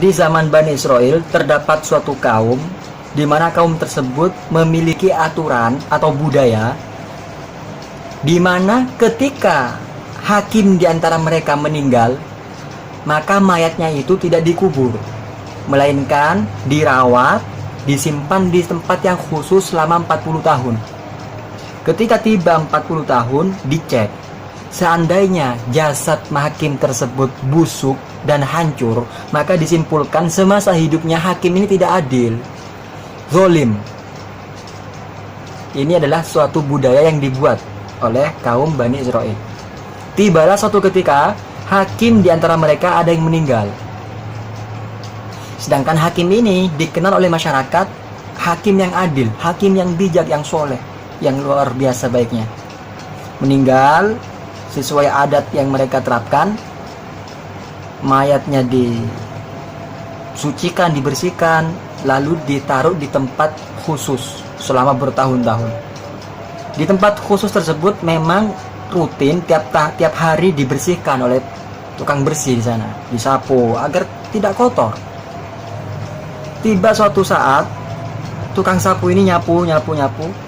Di zaman Bani Israel terdapat suatu kaum di mana kaum tersebut memiliki aturan atau budaya di mana ketika hakim di antara mereka meninggal, maka mayatnya itu tidak dikubur, melainkan dirawat, disimpan di tempat yang khusus selama 40 tahun. Ketika tiba 40 tahun, dicek. Seandainya jasad hakim tersebut busuk dan hancur, maka disimpulkan semasa hidupnya hakim ini tidak adil, zalim. Ini adalah suatu budaya yang dibuat oleh kaum Bani Israel. Tibalah suatu ketika hakim di antara mereka ada yang meninggal. Sedangkan hakim ini dikenal oleh masyarakat hakim yang adil, hakim yang bijak, yang soleh, yang luar biasa baiknya. Meninggal sesuai adat yang mereka terapkan, mayatnya disucikan, dibersihkan, lalu ditaruh di tempat khusus selama bertahun-tahun. Di tempat khusus tersebut memang rutin tiap hari dibersihkan oleh tukang bersih di sana, disapu agar tidak kotor. Tiba suatu saat tukang sapu ini nyapu,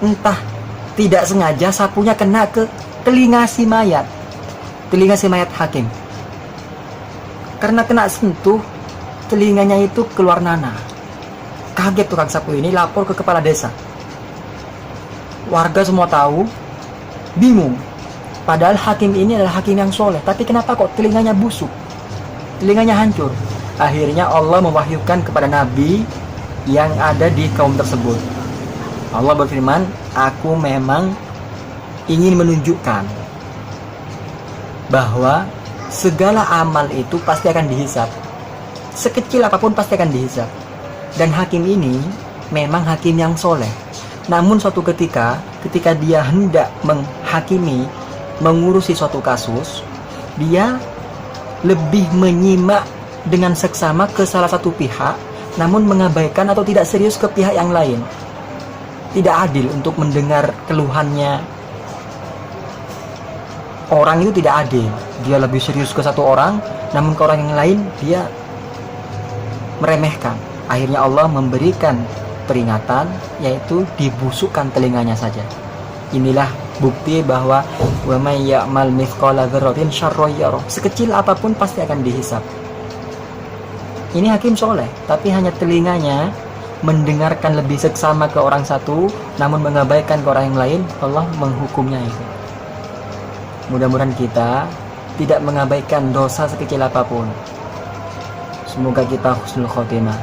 entah tidak sengaja sapunya kena ke telinga si mayat hakim. Karena kena sentuh, telinganya itu keluar nanah. Kaget tukang sapu ini, lapor ke kepala desa. Warga semua tahu, bingung. Padahal hakim ini adalah hakim yang soleh, tapi kenapa kok telinganya busuk, telinganya hancur? Akhirnya Allah mewahyukan kepada Nabi yang ada di kaum tersebut. Allah berfirman, aku memang ingin menunjukkan bahwa segala amal itu pasti akan dihisab. Sekecil apapun pasti akan dihisab. Dan hakim ini memang hakim yang soleh. Namun suatu ketika dia hendak menghakimi, mengurusi suatu kasus, dia lebih menyimak dengan seksama ke salah satu pihak, namun mengabaikan atau tidak serius ke pihak yang lain. Tidak adil untuk mendengar keluhannya. Orang itu tidak adil. Dia lebih serius ke satu orang, namun ke orang yang lain dia meremehkan. Akhirnya Allah memberikan peringatan, yaitu dibusukkan telinganya saja. Inilah bukti bahwa wa may ya'mal mithqala dzarratin syarran yarah. Sekecil apapun pasti akan dihisab. Ini hakim soleh, tapi hanya telinganya mendengarkan lebih seksama ke orang satu, namun mengabaikan ke orang yang lain. Allah menghukumnya itu. Mudah-mudahan kita tidak mengabaikan dosa sekecil apapun. Semoga kita husnul khotimah,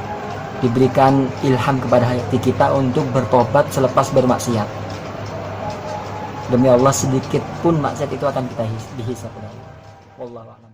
diberikan ilham kepada hati kita untuk bertobat selepas bermaksiat. Demi Allah, sedikit pun maksiat itu akan kita dihisab. Wallahu a'lam.